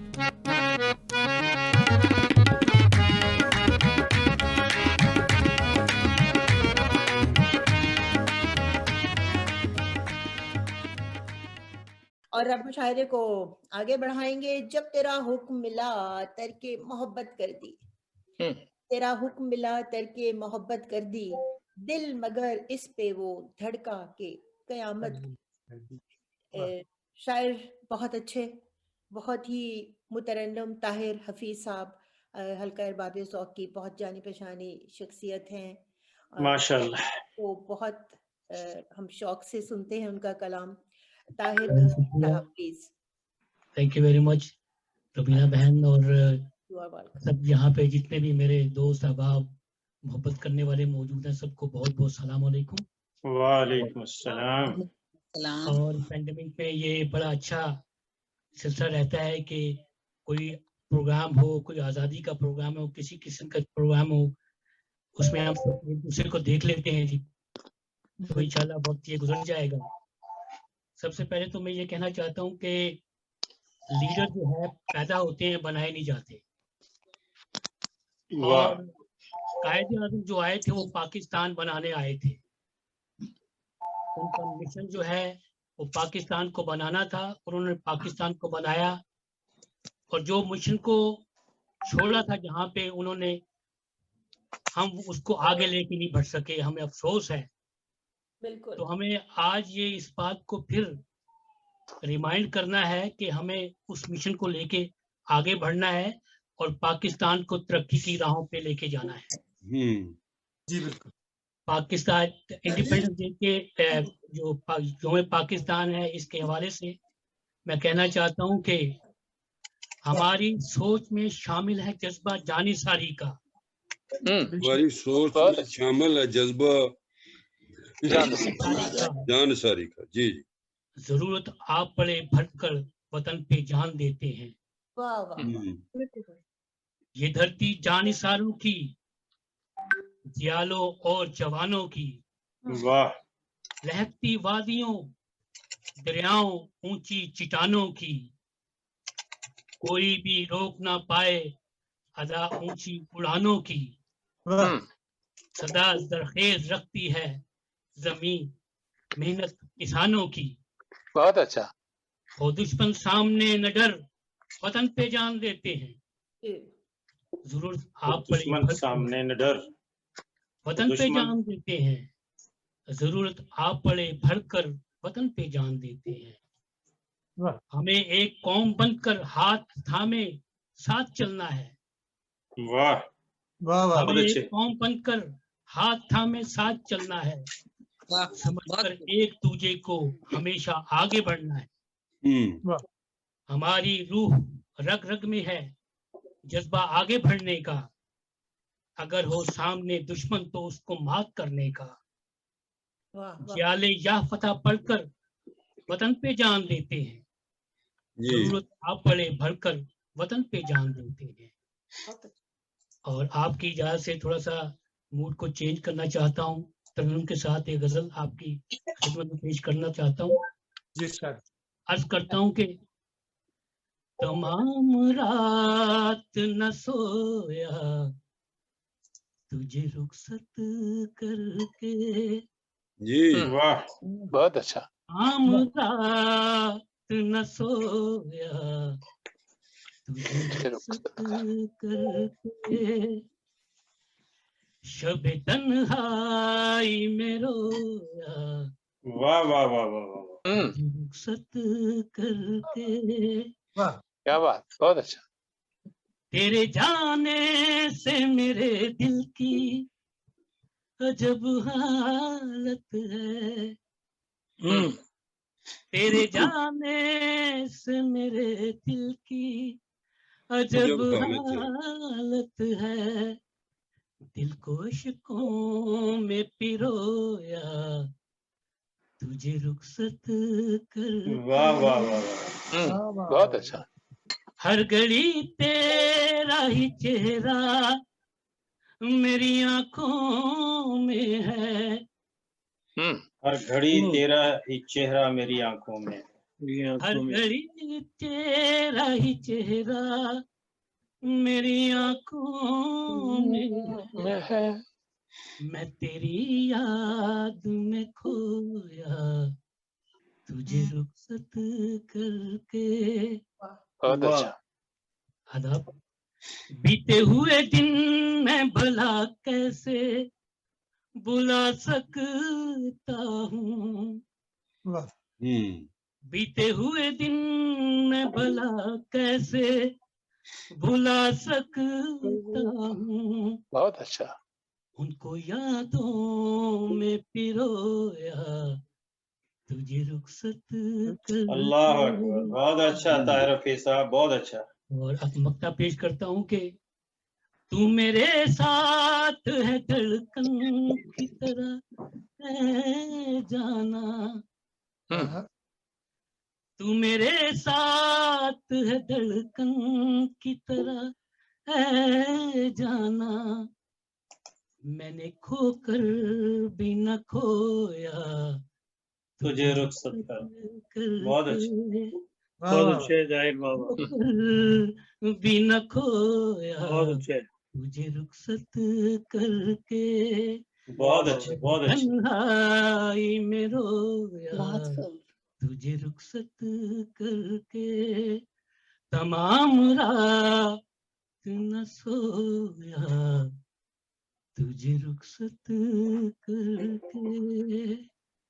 और अब मुशायरे को आगे बढ़ाएंगे। जब तेरा हुक्म मिला तरके मोहब्बत कर दी, तेरा हुक्म मिला तरके मोहब्बत कर दी, दिल मगर इस पे वो धड़का के कयामत। शायर बहुत अच्छे, बहुत ही मुतरन्नम ताहिर हफीज साहब हल्का अरबाब ज़ौक़ की बहुत जानी पहचानी शख्सियत हैं। माशाअल्लाह। वो बहुत हम शौक से सुनते हैं उनका कलाम। ताहिर शुक्रिया, साहब please. Thank you very much Rabina बहन और यू आर वेलकम। सब यहाँ पे जितने भी मेरे दोस्त अहबाब मोहब्बत करने वाले मौजूद हैं, सबको बहुत बहुत सलाम अलैकुम। वालेकुम अस्सलाम। और पेंडेमिक में ये बड़ा अच्छा सिलसिला रहता है कि कोई प्रोग्राम हो, कोई आज़ादी का प्रोग्राम हो, किसी किस्म का प्रोग्राम हो, उसमें हम सब एक दूसरे को देख लेते हैं जी, तो इंशाल्लाह वक्त ये गुजर जाएगा। सबसे पहले तो मैं ये कहना चाहता हूँ कि लीडर जो है पैदा होते हैं, बनाए नहीं जाते। और कायदे आज़म जो आए थे वो पाकिस्तान बनाने आए थे। उनका मिशन जो है वो पाकिस्तान को बनाना था और उन्होंने पाकिस्तान को बनाया। और जो मिशन को छोड़ा था जहाँ पे उन्होंने, हम उसको आगे लेके नहीं बढ़ सके, हमें अफसोस है। बिल्कुल। तो हमें आज ये इस बात को फिर रिमाइंड करना है कि हमें उस मिशन को लेके आगे बढ़ना है और पाकिस्तान को तरक्की की राहों पे लेके जाना है। जी बिल्कुल। पाकिस्तान इंडिपेंडेंस डे के जो पाकिस्तान है, इसके हवाले से मैं कहना चाहता हूँ कि हमारी सोच में शामिल है जज्बा जानिसारी का। हमारी सोच में शामिल है जज्बा जानिसारी का। जी जी। जरूरत आप पड़े भटकर वतन पे जान देते हैं। वाह वाह। ये धरती जानिसारों की, जियालों और जवानों की। वाह। लहकती वादियों, दरियाओं, ऊंची चट्टानों की। कोई भी रोक ना पाए अदा ऊंची उड़ानों की। सदा जरखेज रखती है जमीन मेहनत किसानों की। बहुत अच्छा। और दुश्मन सामने न डर वतन पे जान देते हैं। जरूरत आप पड़े दुश्मन सामने न डर वतन पे जान देते हैं। जरूरत आप पड़े भरकर वतन पे जान देते हैं। हमें एक कौम बनकर हाथ थामे साथ चलना है। वाह वाह वाह। हमें एक कौम बनकर हाथ थामे साथ चलना है। समझकर एक दूजे को हमेशा आगे बढ़ना है। हमारी रूह रग रग में है जज्बा आगे बढ़ने का। अगर हो सामने दुश्मन तो उसको मात करने का। जियाले या फतह पढ़कर वतन पे जान देते हैं। जरूरत आप पड़े भरकर वतन पे जान देते हैं। और आपकी इजाजत से थोड़ा सा मूड को चेंज करना चाहता हूँ। तरन्नुम के साथ एक गजल आपकी खिदमत में पेश करना चाहता हूँ। जी सर। अर्ज करता हूँ कि तमाम रात न सोया तुझे रुखसत करके। जी वाह बहुत अच्छा। तमाम रात न सोया तुझे रुखसत करके। शबे तन्हाई में रोया। वाह वाह वाह वाह वाह। रुखसत करके। क्या बात, बहुत अच्छा। तेरे जाने से मेरे दिल की अजब हालत है। तेरे जाने से मेरे दिल की अजब हालत है। दिल को इश्कों में पिरोया तुझे रुखसत कर। वाह वाह वाह वाह। बहुत अच्छा। हर घड़ी तेरा ही चेहरा मेरी आंखों में है। हर घड़ी तेरा ही चेहरा मेरी आंखों में। हर घड़ी तेरा ही चेहरा मेरी आंखों में है, मैं तेरी याद में खोया तुझे रुखसत करके। बहुत अच्छा। आदाब। बीते हुए दिन मैं भला कैसे बुला सकता हूँ, बीते हुए दिन मैं भला कैसे भुला सकता हूँ। बहुत अच्छा। उनको यादों में पिरोया तुझे रुखसत कर। अल्लाह अकबर, बहुत अच्छा ताहिर रफीक साहब, बहुत अच्छा। और अब मक्ता पेश करता हूँ कि तू मेरे साथ है धड़कन की तरह है जाना, तू मेरे साथ है धड़कन की तरह है जाना, मैंने खोकर भी न खोया तुझे रुखसत कर। बहुत अच्छे, बहुत अच्छे जाहिर बाबा, भी न खोया बहुत अच्छे, तुझे रुखसत करके, बहुत अच्छे, बहुत अच्छे। तन्हाई में रोया तुझे रुखसत करके, तमाम रात न सोया तुझे रुखसत करके।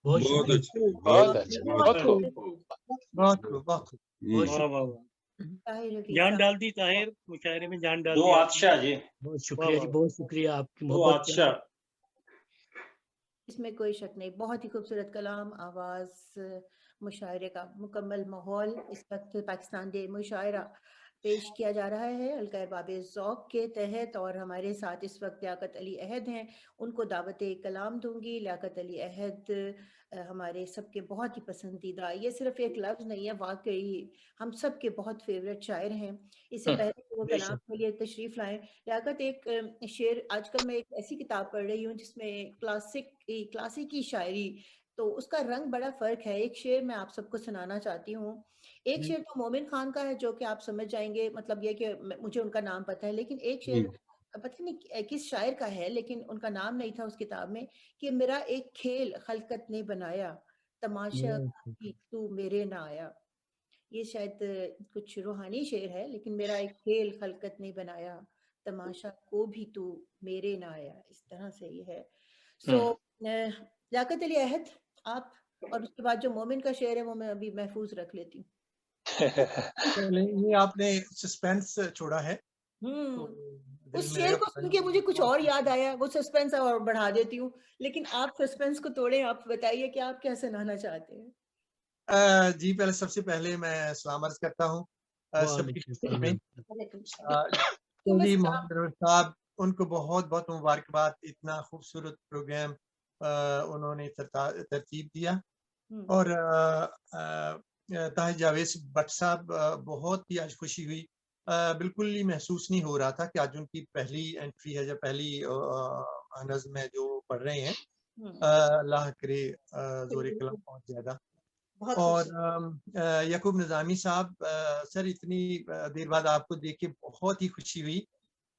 बहुत बहुत अच्छा, बहुत अच्छा, बहुत खूब। बहुत खूब, बहुत खूब। वाह वाह वाह, जान डाल दी ताहिर, मुशायरे में जान डाल दी। दो आदशाह जी, बहुत शुक्रिया जी, बहुत शुक्रिया आपकी दो मोहब्बत। आदशाह, इसमें कोई शक नहीं। बहुत ही खूबसूरत कलाम, आवाज़, मुशायरे का मुकम्मल माहौल। इस वक्त पाकिस्तान डे मुशायरा पेश किया जा रहा है अलखैर बाब ज़ौक़ के तहत, और हमारे साथ इस वक्त लियाकत अली अहद हैं। उनको दावत कलाम दूंगी। लियाकत अली अहद हमारे सबके बहुत ही पसंदीदा, ये सिर्फ एक लफ्ज़ नहीं है, वाकई हम सब के बहुत फेवरेट शायर हैं। इससे पहले कि वो कलाम के लिए तशरीफ़ लाएं, लियाकत एक शेर, आजकल मैं एक ऐसी किताब पढ़ रही हूँ जिसमें क्लासिकी शायरी, तो उसका रंग बड़ा फ़र्क है। एक शेर मैं आप सबको सुनाना चाहती हूँ। एक शेर तो मोमिन खान का है जो कि आप समझ जाएंगे, मतलब ये कि मुझे उनका नाम पता है, लेकिन एक शेर पता नहीं किस शायर का है, लेकिन उनका नाम नहीं था उस किताब में, कि मेरा एक खेल खलकत ने बनाया, तमाशा भी तू मेरे ना आया। ये शायद कुछ रूहानी शेर है, लेकिन मेरा एक खेल खलकत ने बनाया, तमाशा को भी तू मेरे ना आया, इस तरह से ये है। सो लियाकत अली अहद आप, और उसके बाद जो मोमिन का शेर है वो मैं अभी महफूज रख लेती हूँ। पहले ये आपने सस्पेंस छोड़ा है, उस शेर को सुन के मुझे कुछ और याद आया, वो सस्पेंस और बढ़ा देती हूँ, लेकिन आप सस्पेंस को तोड़ें। आप बताइए कि आप क्या सुनाना चाहते हैं। जी पहले सबसे पहले मैं सलाम अर्ज करता हूँ सबकी में मोहम्मद रफीक साहब, उनको बहुत बहुत मुबारकबाद। इतना खूबसूरत प्रोग्राम उन्होंने तरतीब दिया, और ताहिर जावेद भट्ट साहब, बहुत ही आज खुशी हुई। बिल्कुल ही महसूस नहीं हो रहा था कि आज उनकी पहली एंट्री है, जब पहली नज़्म है जो पढ़ रहे हैं। अल्लाह करे ज़ोरे कलम पहुंच ज़्यादा। और यकूब निज़ामी साहब, सर इतनी देर बाद आपको देख के बहुत ही खुशी हुई,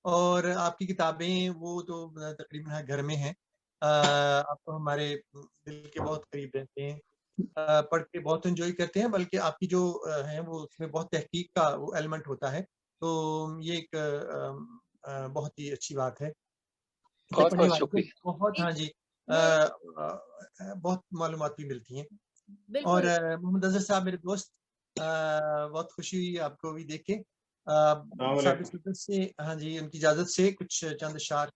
और आपकी किताबें वो तो तकरीबन घर में हैं। आप तो हमारे दिल के बहुत करीब रहते हैं, पढ़ के बहुत एंजॉय करते हैं, बल्कि आपकी जो है वो उसमें बहुत तहकीक का वो एलिमेंट होता है, तो ये एक बहुत ही अच्छी बात है। बहुत बहुत शुक्रिया। बहुत, हाँ जी, बहुत मालूमात भी मिलती हैं। और मोहम्मद अजहर साहब मेरे दोस्त, बहुत खुशी हुई आपको भी देख के। से, हाँ जी, उनकी इजाजत से कुछ चंद अशार।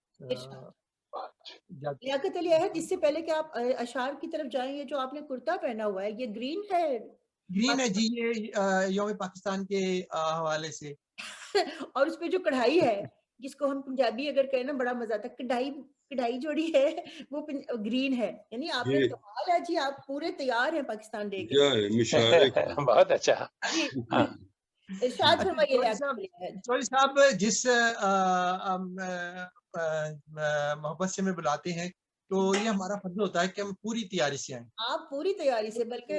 लियाकत अली अहद, इससे पहले कि आप अशार की तरफ जाएंगे, जो आपने कुर्ता पहना हुआ है ये ग्रीन है? ग्रीन है जी, ये यौम पाकिस्तान के हवाले से। और उसपे जो कढ़ाई है, जिसको हम पंजाबी अगर कहें ना, बड़ा मजा आता है। कढ़ाई जोड़ी है वो ग्रीन है, यानी आपने कमाल है जी, आप पूरे तैयार हैं पाकिस्तान डे के। बहुत अच्छा। इरशाद फरमाइए साहब, जिस मोहब्बत से में बुलाते हैं तो ये हमारा फर्ज होता है कि हम पूरी तैयारी से आए। आप पूरी तैयारी से, बल्कि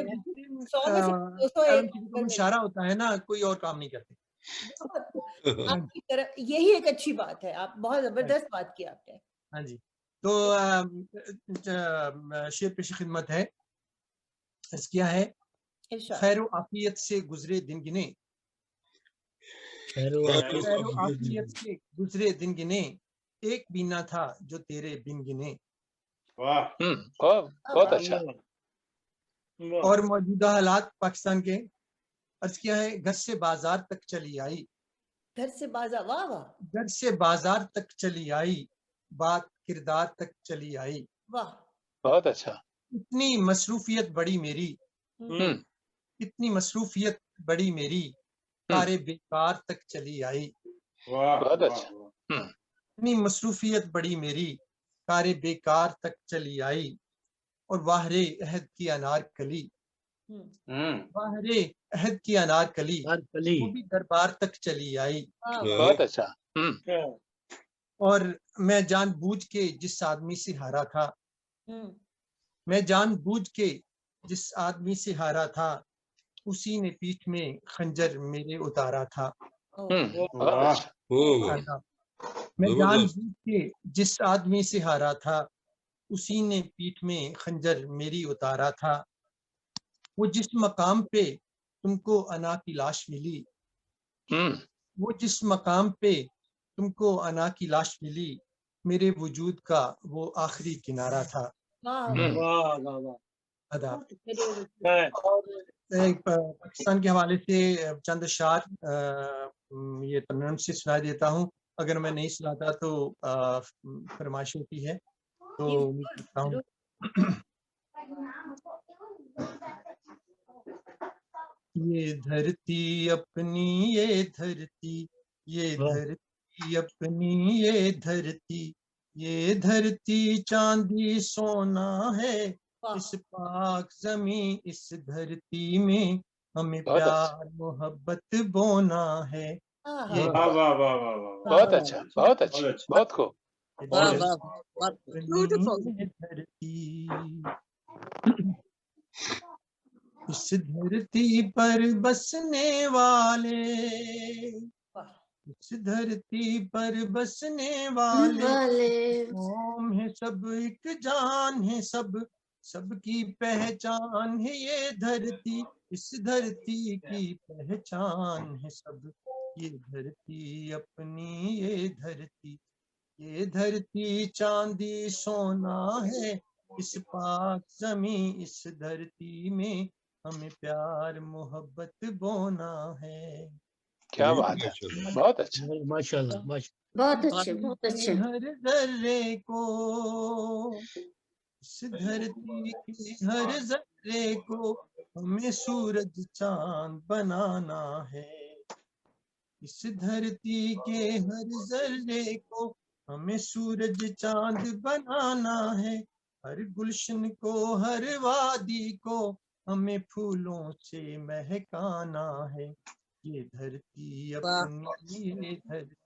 100 में से 201 इशारा होता है ना, कोई और काम नहीं करते। आपकी तरफ यही एक अच्छी बात है, आप बहुत जबरदस्त बात की आपने। हाँ जी, तो शेर पेश खिदमत है, क्या है? खैर आफियत से गुजरे दिन गिने, खैर आफियत से गुजरे दिन गिने, एक बीना था जो तेरे बिन गिने। वाह, बहुत अच्छा। और मौजूदा हालात पाकिस्तान के, अर्ज किया है, घर से बाजार तक चली आई, घर से बाजार, वाह वाह, घर से बाजार तक चली आई, बात किरदार तक चली आई। वाह, बहुत अच्छा। इतनी मसरूफियत बड़ी मेरी, इतनी मसरूफियत बड़ी मेरी, कारे बेकार तक चली आई। बहुत अच्छा। इतनी मसरूफियत बड़ी मेरी, कारे बेकार तक चली आई। और वाहरे अहद की अनारकली, वाहरे अहद की अनारकली, वो भी दरबार तक चली आई। बहुत अच्छा। और मैं जानबूझ के जिस आदमी से हारा था, मैं जानबूझ के जिस आदमी से हारा था, उसी ने पीठ में खंजर मेरे उतारा था। मैं जानबूझ के जिस आदमी से हारा था, उसी ने पीठ में खंजर मेरी उतारा था। वो जिस मकाम पे तुमको अना की लाश मिली, वो जिस मकाम पे तुमको अना की लाश मिली, मेरे वजूद का वो आखिरी किनारा था। पाकिस्तान के हवाले से चंद अशार ये तरन्नुम से सुना देता हूँ। अगर मैं नहीं सुनाता तो फरमाइश होती है, तो करता हूँ। ये धरती अपनी, ये धरती, ये धरती अपनी, ये धरती, ये धरती चांदी सोना है, इस पाक जमी इस धरती में हमें प्यार मोहब्बत बोना है। ये बहुत अच्छा, बहुत अच्छा, बहुत खूब। धरती, इस धरती पर बसने वाले, इस धरती पर बसने वाले कौम है सब, एक जान है सब, सबकी पहचान है ये धरती, इस धरती की पहचान है सब। ये धरती अपनी, ये धरती, ये धरती चांदी सोना है, इस पाक जमी इस धरती में हमें प्यार मोहब्बत बोना है। क्या बात है, बहुत अच्छा, माशाल्लाह, बहुत अच्छे, बहुत अच्छे। हर जर्रे को, इस धरती के हर जर्रे को हमें सूरज चांद बनाना है, इस धरती के हर जर्रे को हमें सूरज चांद बनाना है। हर गुलशन को, हर वादी को हमें फूलों से महकाना है। ये धरती अपनी, ये धरती,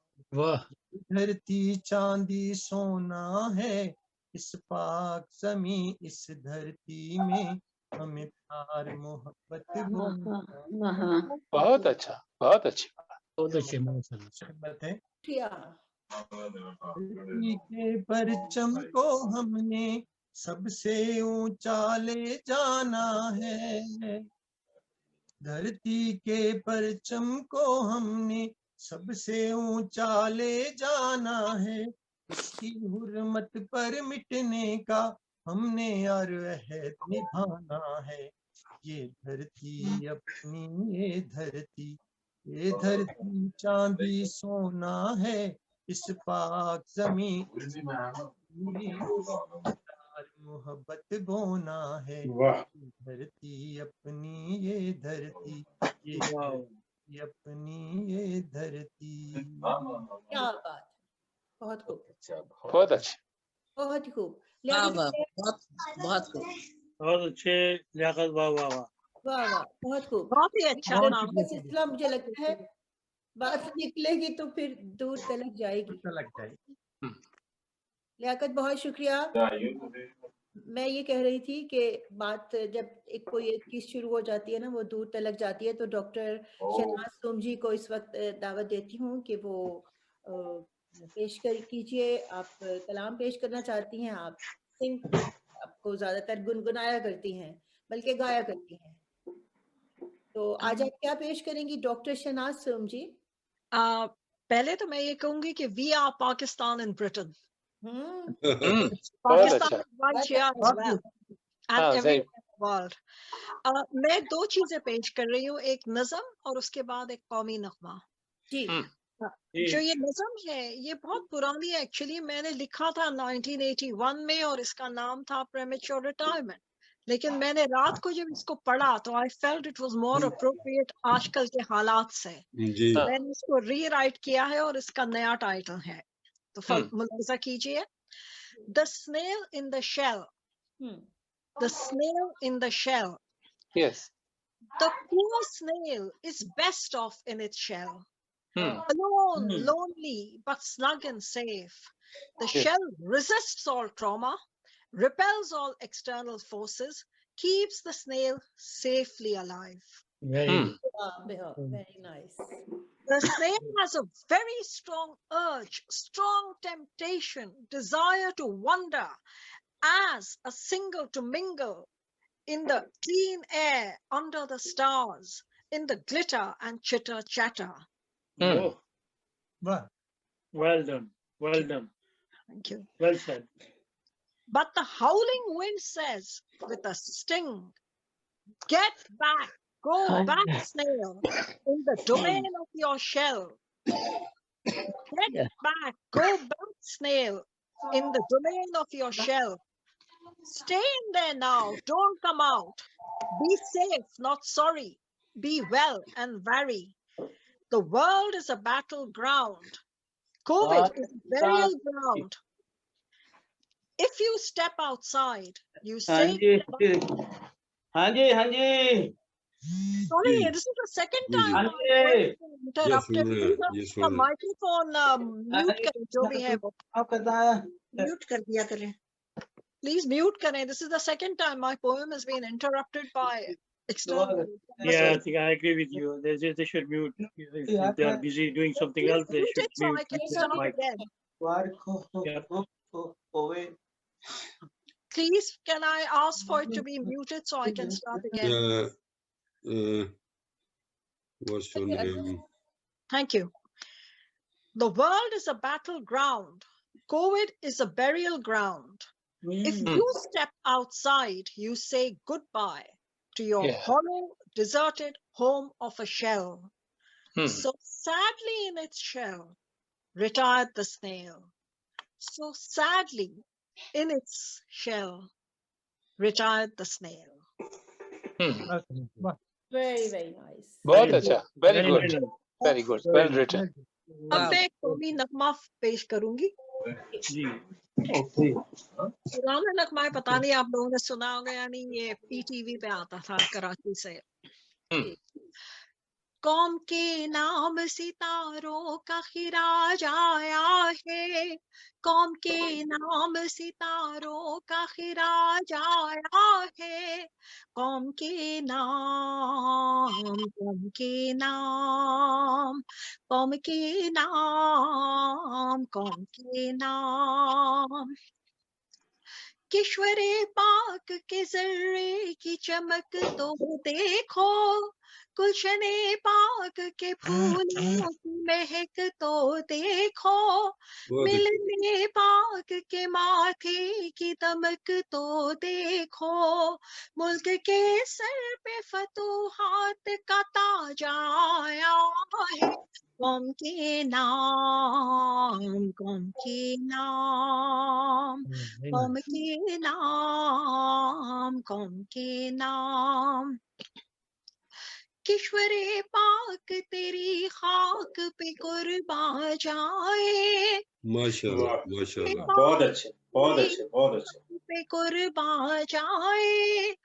धरती चांदी सोना है, इस पाक जमी इस धरती में हमें प्यार मोहब्बत बोलना। बहुत अच्छा, बहुत अच्छी, बहुत अच्छे। है धरती के परचम को हमने सबसे ऊंचा ले जाना है, धरती के परचम को हमने सबसे ऊंचा ले जाना है। इसकी हुर्मत पर मिटने का हमने यार अहद निभाना है। ये धरती अपनी, ये धरती, ये धरती चांदी सोना है, इस पाक जमी मोहब्बत बोना है। धरती अपनी, ये धरती, ये धरती अपनी, ये धरती। क्या बात, बहुत खूब, बहुत अच्छे, बहुत ही खूब, बहुत खूब, बहुत अच्छे लियाकत, वाह वाह वाह, वाह वाह, बहुत खूब, बहुत ही अच्छा। सिलसिला मुझे लगता है बात निकलेगी तो फिर दूर तलक जाएगी। लियाकत बहुत शुक्रिया। मैं ये कह रही थी कि बात जब एक कोई एक चीज शुरू हो जाती है ना, वो दूर तलक जाती है, तो डॉक्टर शहनाज सूम जी को इस वक्त दावत देती हूँ कि वो पेश कर कीजिए। आप कलाम पेश करना चाहती हैं? आप आपको ज्यादातर गुनगुनाया करती हैं, बल्कि गाया करती हैं, तो आज आप क्या पेश करेंगी डॉक्टर शहनाज सूम जी? पहले तो मैं ये कहूंगी कि we are Pakistan in Britain. Pakistan world. मैं दो चीजें पेश कर रही हूँ, एक नज़म और उसके बाद एक कौमी नगमा। जी। जो ये नज़म है ये बहुत पुरानी है, एक्चुअली मैंने लिखा था 1981 में और इसका नाम था प्रेमेच्योर रिटायरमेंट, लेकिन मैंने रात को जब इसको पढ़ा तो I felt it was more appropriate आजकल के हालात से, तो मैंने इसको रीराइट किया है और इसका नया टाइटल है, तो मुलाजा कीजिए। The snail in the shell. The snail in the shell. Yes. The poor snail is best off in its shell. Alone, lonely, but snug and safe. The shell resists all trauma, repels all external forces, keeps the snail safely alive. Very nice. The snail has a very strong urge, strong temptation, desire to wander, as a single to mingle in the clean air, under the stars, in the glitter and chitter chatter. Well done. Well done. Thank you. Well said. But the howling wind says with a sting, get back, go back, snail, in the domain of your shell. Get back, go back, snail, in the domain of your shell. Stay in there now, don't come out. Be safe, not sorry. Be well and vary. The world is a battleground. COVID is burial ground. If you step outside, you say... Sorry, this is the second time I interrupted. The microphone mute करें जो भी है वो. Mute कर दिया करें. Please mute करें. This is the second time my poem has been interrupted by external. Yeah, I think I agree with you. They should mute. If they are busy doing something else, they should so mute. I can start again. Please, can I ask for it to be muted so I can start again? What's your name? Thank you. The world is a battleground. COVID is a burial ground. If you step outside, you say goodbye to your hollow, deserted home of a shell. So sadly in its shell, retired the snail. So sadly in its shell, retired the snail. Very, very nice. बहुत अच्छा. Very good. Very good. Well written. अब मैं कौमी नगमा पेश करूंगी. पुराना नगमा है, पता नहीं आप लोगों ने सुना होगा या नहीं, ये PTV पे आता था कराची से. कौम के नाम सितारों का खिराज आया है, कौम के नाम सितारों का खिराज आया है, कौम के नाम, कौम के नाम, कौम के नाम, कौम के नाम. किश्वरे पाक के जर्रे की चमक तो देखो, गुलशने पाक के फूलों की महक तो देखो, मिलने पाक के माथे की दमक तो देखो, मुल्क के सर पे फतूहात का ताज आया है, कौम के नाम, कौम के नाम, कौम के नाम, कौम के नाम. किश्वरे पाक तेरी खाक पे कुर्बान जाए. माशाल्लाह, माशाल्लाह. बहुत अच्छे, बहुत अच्छे, बहुत अच्छे. पे कुर्बान जाए,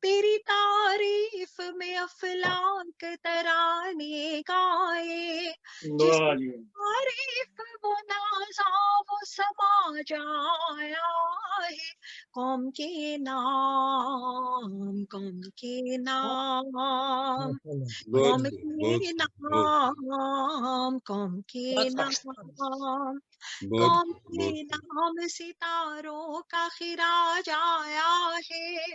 तेरी तारीफ में अफलाक तराने गाए, जिसकी तारीफ वो नाज़ा वो समा जाया है। कौम के नाम, कौम के नाम, कौम के नाम, कौम के नाम, कौम के नाम सितारों का खिराज आया है।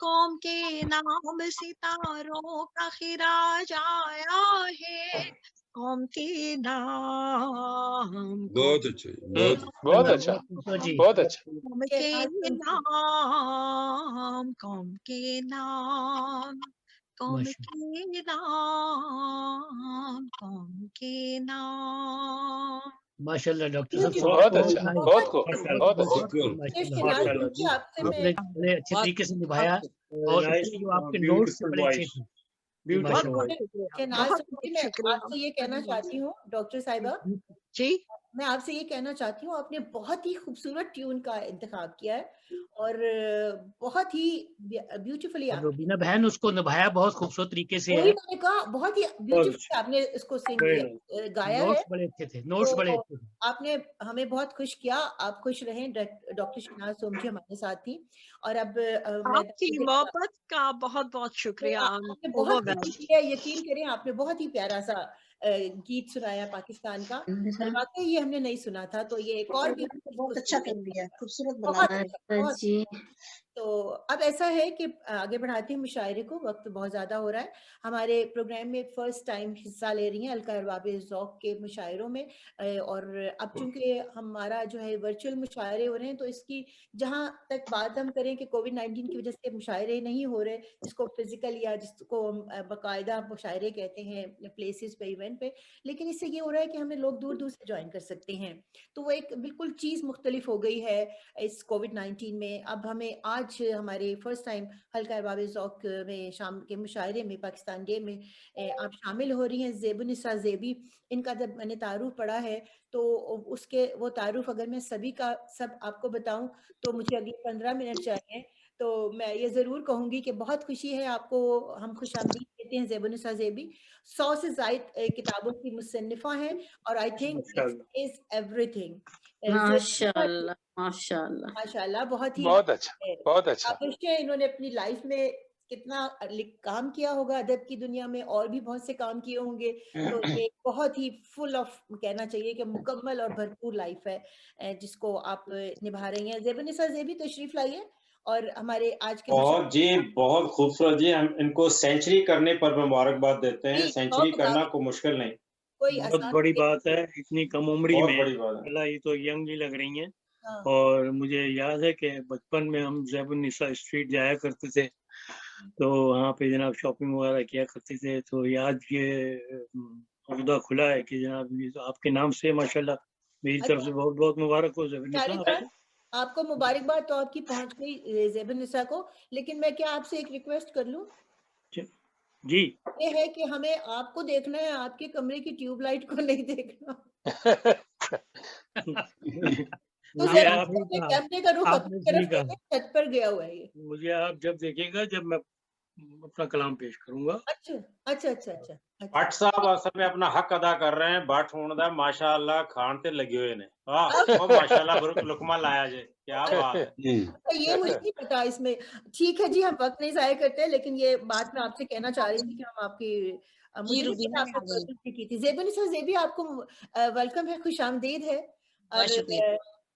कौम के नाम सितारों का खिराज आया है। कौम के नाम, बहुत अच्छा, बहुत अच्छा, बहुत अच्छा। कौम के नाम, कौम के नाम, कौम के नाम, कौम के नाम। माशाल्लाह डॉक्टर साहब, बहुत अच्छा, बहुत खूब, बहुत अच्छा। माशाल्लाह, आपने बड़े अच्छे तरीके से निभाया और जो आपके नोट्स बड़े अच्छे थे। मैं आपसे ये कहना चाहती हूँ डॉक्टर साहिबा जी, मैं आपसे ये कहना चाहती हूँ, आपने बहुत ही खूबसूरत ट्यून का इंतखाब किया है और बहुत ही ब्यूटीफुली रूबीना बहन उसको निभाया बहुत खूबसूरत तरीके से है। मैंने कहा बहुत ही ब्यूटीफुली आपने इसको गाया है। बड़े अच्छे थे, नोट्स बड़े अच्छे थे। आपने हमें बहुत खुश किया। आप खुश रहें। डॉक्टर शहनाज सोमजी हमारे साथ थी और अब आपकी मोहब्बत का बहुत बहुत शुक्रिया। आपने बहुत यकीन करें, आपने बहुत ही प्यारा सा गीत सुनाया पाकिस्तान का। वाकई ये हमने नहीं सुना था, तो ये एक और बहुत अच्छा कर दिया, खूबसूरत बहुत बना अच्छा, जी। तो अब ऐसा है कि आगे बढ़ाते हैं मुशायरे को, वक्त बहुत ज़्यादा हो रहा है। हमारे प्रोग्राम में फर्स्ट टाइम हिस्सा ले रही हैं हल्का अरबाब ज़ौक़ के मुशायरों में और अब चूंकि हमारा जो है वर्चुअल मुशायरे हो रहे हैं, तो इसकी जहां तक बात हम करें कि कोविड-19 की वजह से मुशायरे नहीं हो रहे, जिसको फिजिकल या जिसको बाकायदा मुशायरे कहते हैं प्लेसेस पे, इवेंट पे, लेकिन इससे ये हो रहा है कि हमें लोग दूर दूर से ज्वाइन कर सकते हैं। तो वो एक बिल्कुल चीज़ मुख्तलिफ हो गई है इस कोविड-19 में। अब हमें आज हमारे फर्स्ट टाइम हल्का अरबाब ज़ौक़ में शाम के मुशायरे में पाकिस्तान डे में आप शामिल हो रही हैं। ज़ेबुन्निसा ज़ेबी, इनका जब मैंने तारुफ पढ़ा है तो उसके वो तारुफ अगर मैं सभी का सब आपको बताऊं तो मुझे अगले 15 मिनट चाहिए। तो मैं ये ज़रूर कहूँगी कि बहुत खुशी है आपको, हम खुशामदीद कहते हैं। ज़ेबुन्निसा ज़ेबी 100 से ज़ायद किताबों की मुसन्निफ़ा हैं और I think it is everything. माशाल्लाह, माशाल्लाह, माशाल्लाह, बहुत ही बहुत अच्छा, बहुत अच्छा। अवश्य इन्होंने अपनी लाइफ में कितना काम किया होगा अदब की दुनिया में, और भी बहुत से काम किए होंगे। तो ये बहुत ही फुल ऑफ कहना चाहिए कि मुकम्मल और भरपूर लाइफ है जिसको आप निभा रही हैं। ज़ेबुन्निसा ज़ेबी तशरीफ लाइए और हमारे आज के बहुत जी, बहुत खूबसूरत जी। हम इनको सेंचुरी करने पर मुबारकबाद देते हैं। सेंचुरी करना कोई मुश्किल नहीं, बहुत बड़ी बात है इतनी कम उम्र बहुत में। बड़ी बात है। ये तो यंग ही लग रही हैं। हाँ। और मुझे याद है कि बचपन में हम ज़ेबुन्निसा स्ट्रीट जाया करते थे, तो वहाँ पे जनाब शॉपिंग वगैरह किया करते थे। तो याद ये औहदा खुला है कि जनाब ये तो आपके नाम से माशाल्लाह मेरी तरफ से बहुत बहुत मुबारक हो ज़ेबुन्निसा। आपको मुबारकबाद तो आपकी पहुंच गई ज़ेबुन्निसा को, लेकिन मैं क्या आपसे एक रिक्वेस्ट कर लूं? जी, ये है कि हमें आपको देखना है, आपके कमरे की ट्यूबलाइट को नहीं देखना। तो मुझे आप कैमरे का रुख अपनी तरफ करके छत पर गया हुआ है ये। मुझे आप जब देखेगा जब मैं अपना कलाम पेश करूंगा। अच्छा अच्छा अच्छा अच्छा। भट्ट साहब असल में अपना हक अदा कर रहे हैं। भट्ट होने दा माशाल्लाह खान ते लगे हुए ने। वाह ओ माशाल्लाह बरुक लुकमा लाया जे, क्या बात है। ये मुझे नहीं पता इसमें। ठीक है जी, हम वक्त नहीं जाया करते, लेकिन ये बात मैं आपसे कहना चाह रही थी कि हम आपकी मुझे नहीं पता आपने पर्सनली की थी। ज़ेबुन्निसा ज़ेबी, आपको वेलकम है, खुशामदीद है और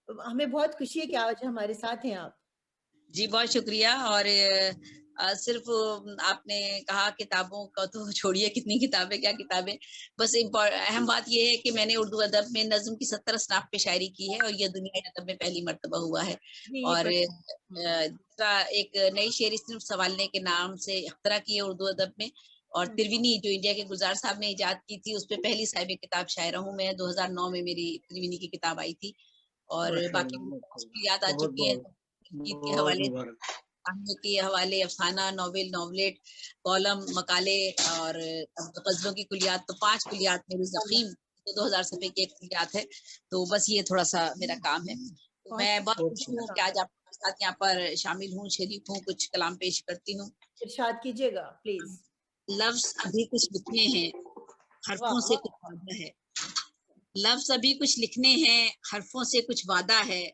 हमें बहुत खुशी है कि आज हमारे साथ हैं आप। जी बहुत शुक्रिया। और सिर्फ आपने कहा किताबों का तो छोड़िए, कितनी किताबें, क्या किताबें। बस अहम बात यह है कि मैंने उर्दू अदब में नज्म की 70 असनाफ पे शायरी की है और यह दुनिया अदब में पहली मर्तबा हुआ है। और एक नई शेरी सिर्फ सवालने के नाम से अख्तरा की है उर्दू अदब में। और त्रिवेणी जो इंडिया के गुलजार साहब ने इजाद की थी, उस पर पहली साहिब किताब शायरा हूँ मैं। 2009 में मेरी त्रिवेणी की किताब आई थी। और बाकी याद आ चुकी है गीत के हवाले, कहानी के हवाले, अफसाना, नॉवेल, नॉवलेट, कॉलम, मकाले और गजलों की कुलियात। तो 5 कुलियात मेरी ज़ख़ीम, तो 2000 सफ़े की एक कुलियात है। तो बस ये थोड़ा सा मेरा काम है। तो मैं बहुत खुश हूँ कि आज आपके साथ यहाँ पर शामिल हूँ, शरीक हूँ, कुछ कलाम पेश करती हूँ। इरशाद कीजिएगा प्लीज। लफ्ज अभी कुछ लिखने हैं, हरफों से कुछ वादा है। लफ्ज अभी कुछ लिखने हैं, हरफों से कुछ वादा है।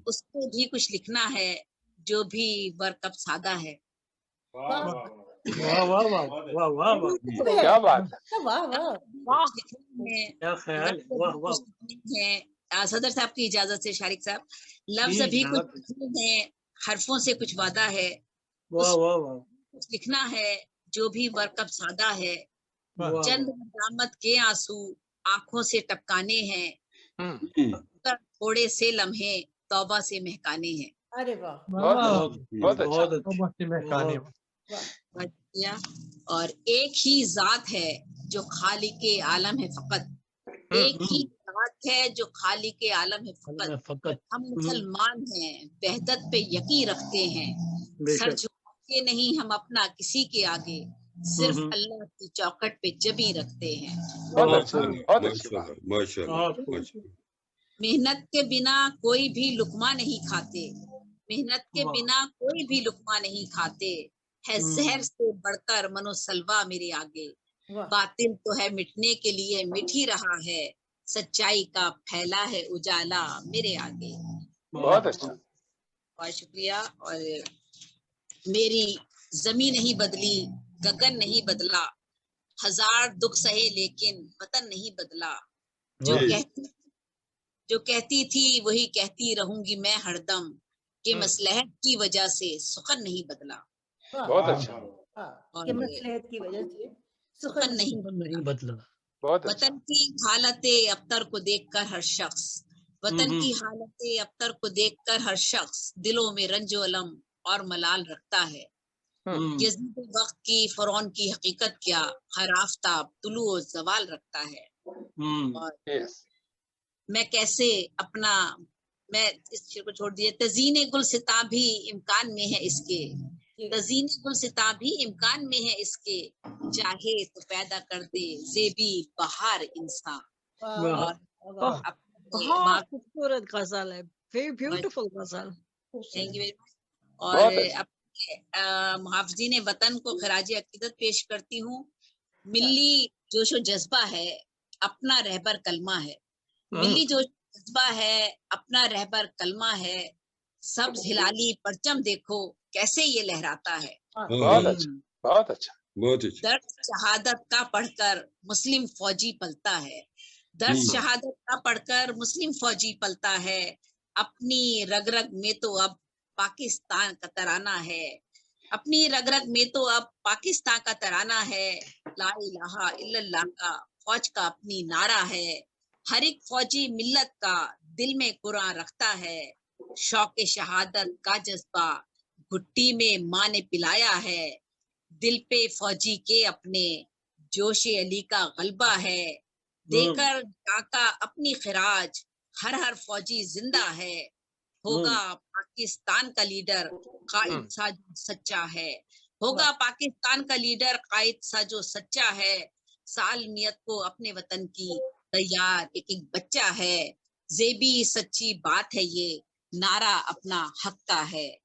उसको भी कुछ लिखना है, जो भी वर्क अब सादा है। वाह वाह वाह वाह वाह वाह, क्या बात है, वाह वाह वाह क्या ख्याल है, वाह वाह। सदर साहब की इजाजत से शारिक साहब, लफ्ज अभी कुछ लिखने हैं, हरफों से कुछ वादा है। वाह वाह वाह, कुछ लिखना है, जो भी वर्क अब सादा है। चंद मदामत के आंसू आंखों से टपकाने हैं, थोड़े से लम्हे तौबा से महकाने हैं। अरे वाह, बहुत अच्छा। और एक ही जात है जो खालिके आलम है फकत, एक ही जात है जो खालिके आलम है फकत। हम मुसलमान हैं, वहदत पे यकीन रखते हैं, सर झुकाते नहीं हम अपना किसी के आगे, सिर्फ अल्लाह की चौखट पे जबी रखते हैं। मेहनत के बिना कोई भी लुकमा नहीं खाते, मेहनत के बिना कोई भी लुकमा नहीं खाते, है जहर से बढ़कर मनोसलवा मेरे आगे। बातिल तो है मिटने के लिए मिट ही रहा है, सच्चाई का फैला है उजाला मेरे आगे। बहुत अच्छा, बहुत शुक्रिया। और मेरी जमीन नहीं बदली, गगन नहीं बदला, हजार दुख सहे लेकिन वतन नहीं बदला। जो कहती थी वही कहती रहूंगी मैं हरदम, कि मसलहत की वजह से सुखन नहीं बदला। बहुत अच्छा, कि मसलहत की वजह से सुखन नहीं बदला। वतन की हालते अबतर को देखकर हर शख्स, वतन की हालते अबतर को देखकर हर शख्स दिलों में रंजो अलम और मलाल रखता है। यज़ीद वक्त की फरौन की हकीकत क्या, हर आफताब तुलू और जवाल रखता है। और मैं कैसे अपना, मैं इस शेर को छोड़ दिए। तज़ीने गुलसिता भी इम्कान में है इसके, तज़ीने गुलसिता भी इम्कान में है इसके, चाहे तो पैदा कर दे ज़ेबी बहार इंसान। बहुत खूबसूरत गजल है, वेरी ब्यूटीफुल गजल। Thank you very much. और मुहाफ़िज़ीन वतन को खराज अकीदत पेश करती हूँ। मिली जोशो जज्बा है, अपना रहबर कलमा है। मिली जोश जज्बा है, अपना रहबर कलमा है, सब्ज हिलाली परचम देखो कैसे ये लहराता है। बहुत अच्छा, बहुत अच्छा, बहुत अच्छा। दर्द शहादत का पढ़कर मुस्लिम फौजी पलता है, दर्द शहादत का पढ़कर मुस्लिम फौजी पलता है। अपनी रग रग में तो अब पाकिस्तान का तराना है, अपनी रग रग में तो अब पाकिस्तान का तराना है। ला इलाहा इल्लल्लाह का फौज का अपनी नारा है, हर एक फौजी मिल्लत का दिल में कुरान रखता है। शौक शहादत का जज्बा घुट्टी में माँ ने पिलाया है, दिल पे फौजी के अपने जोश अली का गलबा है। देकर काका अपनी खिराज हर हर फौजी जिंदा है, होगा पाकिस्तान का लीडर कायद सा जो सच्चा है, होगा पाकिस्तान का लीडर कायद सा जो सच्चा है। सालमियत को अपने वतन की तैयार एक एक बच्चा है, जेबी सच्ची बात है ये नारा अपना हक का है।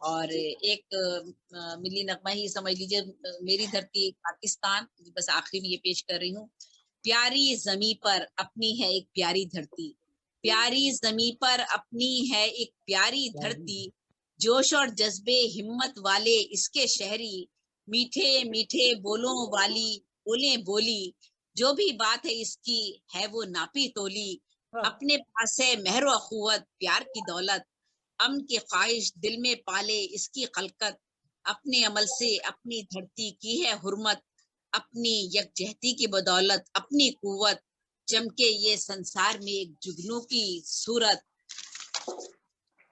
और एक मिली नगमा ही समझ लीजिए, मेरी धरती पाकिस्तान, बस आखिरी में ये पेश कर रही हूँ। प्यारी जमी पर अपनी है एक प्यारी धरती, प्यारी जमी पर अपनी है एक प्यारी धरती, जोश और जज्बे हिम्मत वाले इसके शहरी, मीठे मीठे बोलों वाली बोले बोली, जो भी बात है इसकी है वो नापी तोली। अपने पास है मेहर व अखुवत प्यार की दौलत, अमन की ख्वाहिश दिल में पाले इसकी खलकत। अपने अमल से अपनी धरती की है हुर्मत, अपनी यकजहती की बदौलत अपनी कुव्वत, चमके ये संसार में एक जुगनू की सूरत।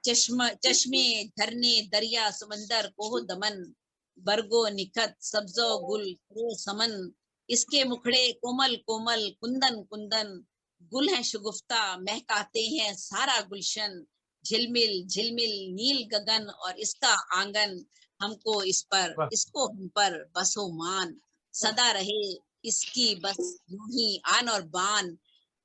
चश्मे झरने दरिया समंदर कोह दमन, बरगो निखत सब्जो गुल रो समन, इसके मुखड़े कोमल कोमल कुंदन कुंदन, गुल है शुगुफ्ता महकाते हैं सारा गुलशन। झिलमिल झिलमिल नील गगन और इसका आंगन, हमको इस पर इसको हम पर बसो मान, सदा रहे इसकी बस यूं ही आन और बान।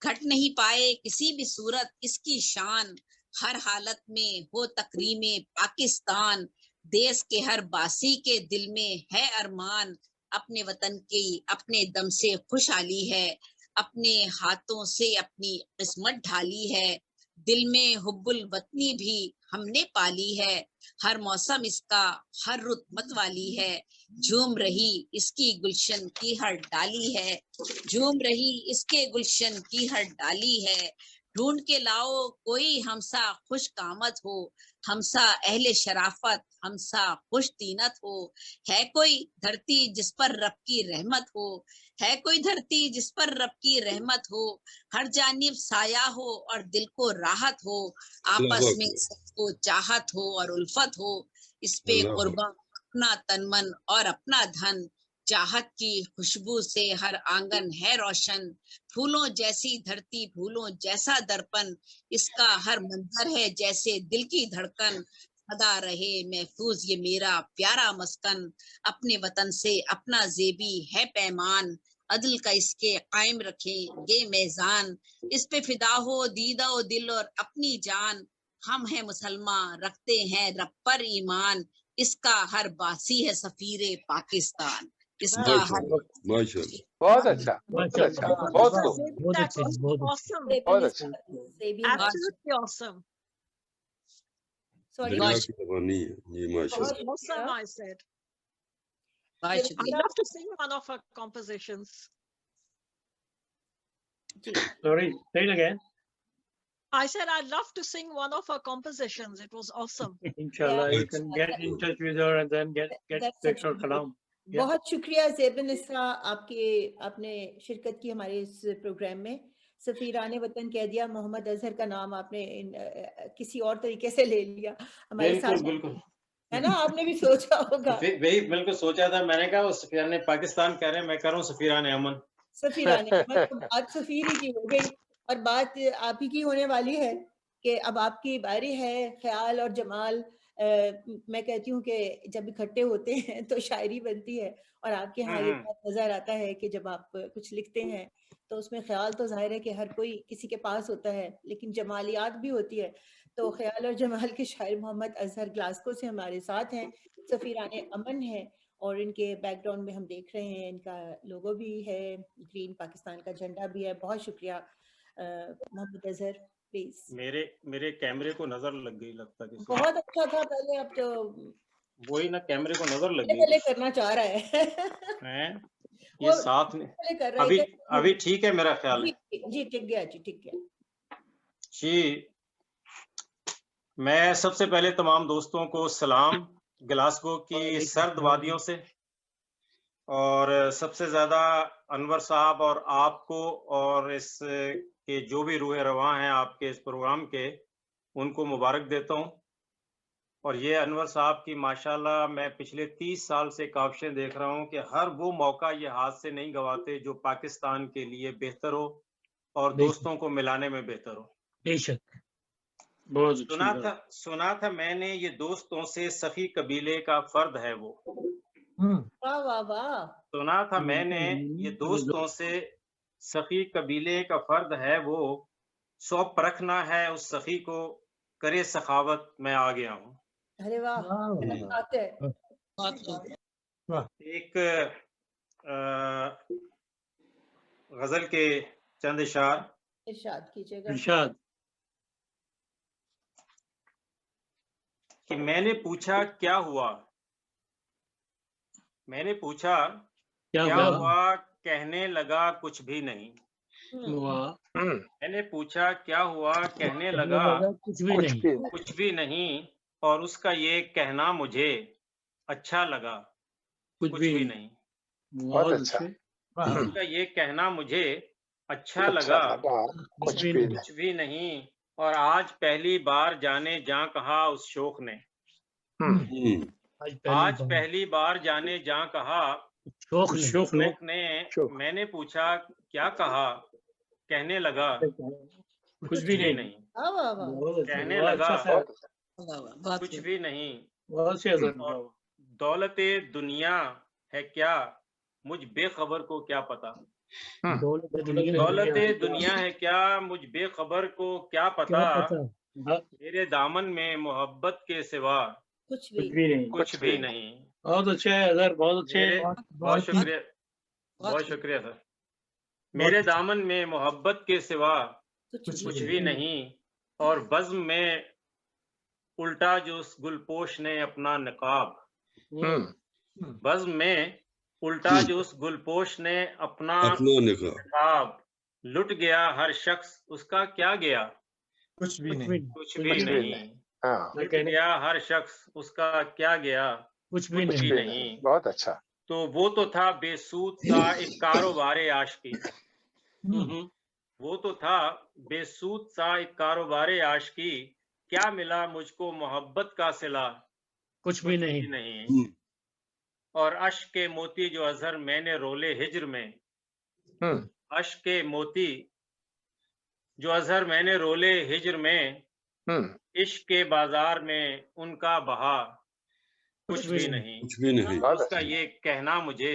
घट नहीं पाए किसी भी सूरत इसकी शान, हर हालत में हो तकरीमे पाकिस्तान, देश के हर बासी के दिल में है अरमान, अपने वतन की अपने दम से खुशहाली है, अपने हाथों से अपनी किस्मत ढाली है, दिल में हुब्बुल वतनी भी हमने पाली है, हर मौसम इसका हर रुत मतवाली है, झूम रही इसकी गुलशन की हर डाली है, झूम रही इसके गुलशन की हर डाली है, ढूंढ के लाओ कोई हमसा खुश कामत हो, हमसा अहले शराफत, हमसा खुश तीनत हो, है कोई धरती जिस पर रब की रहमत हो, है कोई धरती जिस पर रब की रहमत हो, हर जानिब साया हो और दिल को राहत हो, आपस में सबको चाहत हो और उल्फत हो, इस पे कुर्बान अपना तन मन और अपना धन, चाहत की खुशबू से हर आंगन है रोशन, फूलों जैसी धरती फूलों जैसा दर्पण, इसका हर मंजर है जैसे दिल की धड़कन, सदा रहे महफूज ये मेरा प्यारा मस्कन, अपने वतन से अपना जेबी है पैमान, अदल का इसके कायम रखेंगे मेज़ान, इस पे फिदा हो दीदा ओ दिल और अपनी जान, हम हैं मुसलमान रखते हैं रब पर ईमान, इसका हर बासी है सफीरे पाकिस्तान, इसका हर बहुत अच्छा, बहुत अच्छा, बहुत खूब, बहुत अच्छे, Awesome. बहुत अच्छा। Absolutely awesome. Sorry. Awesome, I said. I'd love to sing one of her compositions. Sorry, say it again. I said I'd love to sing one of her compositions. It was awesome. Inshallah, you can get in touch with her and then get her kalam. बहुत शुक्रिया ज़ेबन इसरा, आपने शिरकत की हमारे इस programme में। सफीराने वतन कह दिया, मोहम्मद अजहर का नाम आपने किसी और तरीके से ले लिया हमारे साथ, बिल्कुल है ना? आपने भी सोचा होगा। वही बिल्कुल सोचा था मैंने, कहा वो सफीराने पाकिस्तान कह रहे हैं, मैं कह रहा हूँ सफीराने अमन। सफीराने अमन तो बात सफीर ही की हो गई, और बात आप ही की होने वाली है कि अब आपकी बारी है। ख्याल और जमाल, मैं कहती हूँ कि जब इकट्ठे होते हैं तो शायरी बनती है, और आपके यहाँ ये बात नजर आता है कि जब आप कुछ लिखते हैं तो उसमें ख्याल तो जाहिर है कि हर कोई किसी के पास होता है, लेकिन जमालियात भी होती है। तो ख्याल और जमाल के शायर मोहम्मद अजहर ग्लासगो से हमारे साथ हैं, सफीराने अमन है, और इनके बैकग्राउंड में हम देख रहे हैं इनका लोगो भी है, ग्रीन पाकिस्तान का झंडा भी है। बहुत शुक्रिया मोहम्मद अजहर, प्लीज। मेरे कैमरे को नजर लग गई, लगता है बहुत अच्छा था पहले, अब तो वही ना, कैमरे को नजर लग गई, पहले करना चाह रहा है ये साथ में कर रहा है। अभी ठीक है मेरा ख्याल है जी, ठीक गया जी, ठीक गया जी। मैं सबसे पहले तमाम दोस्तों को सलाम ग्लासगो की सर्द वादियों से, और सबसे ज्यादा अनवर साहब और आपको और इस के जो भी रूह रवां हैं आपके इस प्रोग्राम के, उनको मुबारक देता हूं। और ये अनवर साहब की माशाल्लाह मैं पिछले 30 साल से काविशें देख रहा हूं कि हर वो मौका ये हाथ से नहीं गवाते जो पाकिस्तान के लिए बेहतर हो और दोस्तों को मिलाने में बेहतर हो। बेशक, बहुत सुना था मैंने, ये दोस्तों से सखी कबीले का फर्द है वो। वाह वाह वाह। सुना था मैंने, ये दोस्तों से सखी कबीले का फर्द है वो, सौ परखना है उस सखी को, करे सखावत मैं आ गया हूँ। अरे वाह, बात है। एक गजल के चंद इरशाद कीजिएगा। इरशाद कि मैंने पूछा क्या हुआ, मैंने पूछा क्या हुआ, कहने लगा कुछ भी नहीं। मैंने पूछा क्या हुआ, कहने लगा कुछ भी नहीं, और उसका ये कहना मुझे अच्छा लगा, कुछ भी नहीं। बहुत अच्छा। उसका ये कहना मुझे अच्छा लगा, कुछ भी नहीं। और आज पहली बार जाने जा कहा उस शोक ने, आज पहली बार जाने जा कहा शोक ने। मैंने पूछा क्या कहा, कहने लगा कुछ भी नहीं। कहने लगा कुछ भी नहीं। दौलते दुनिया है क्या, मुझ बेखबर को क्या पता। दौलते दुनिया है क्या, मुझ बेखबर को क्या पता। मेरे दामन में मोहब्बत के सिवा कुछ भी नहीं। कुछ भी नहीं। बहुत अच्छे है सर, बहुत अच्छे हैं। बहुत शुक्रिया, बहुत शुक्रिया सर। मेरे दामन में मोहब्बत के सिवा कुछ भी नहीं, और बज़्म में उल्टा जो उस गुलपोश ने अपना नकाब, बज़्म में उल्टा जो उस गुलपोश ने अपना नकाब, लुट गया हर शख्स उसका क्या गया, कुछ भी नहीं। कुछ भी नहीं। लुट गया हर शख्स उसका क्या गया, कुछ भी नहीं। बहुत अच्छा। तो वो तो था बेसूद सा एक कारोबारे आशिकी, वो तो था बेसूद सा एक कारोबारे आशिकी, क्या मिला मुझको मोहब्बत का सिला, कुछ भी नहीं। और अश्क के मोती जो अजहर मैंने रोले हिज्र में, अश्क के मोती जो अजहर मैंने रोले हिज्र में, इश्क के बाजार में उनका बहा कुछ भी नहीं। कुछ भी नहीं। उसका ये कहना मुझे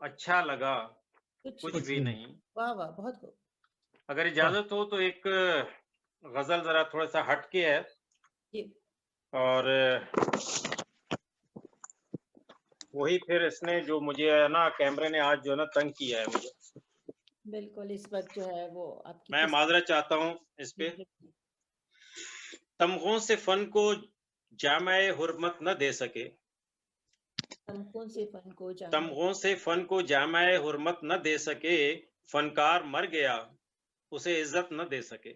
अच्छा लगा, कुछ भी नहीं। वाह वाह, बहुत खूब। अगर इजाजत हो तो एक गजल जरा थोड़ा सा हटके है, और वही फिर इसने जो मुझे है ना, कैमरे ने आज जो है ना तंग किया है मुझे। बिल्कुल, इस वक्त जो है वो आपकी, मैं माजरत चाहता हूँ इस पे। तमगों से फन को जामाए हुर्मत न दे सके, तमगों से फन को तमगों से फन को जामाए हुर्मत न दे सके, फनकार मर गया उसे इज्जत न दे सके।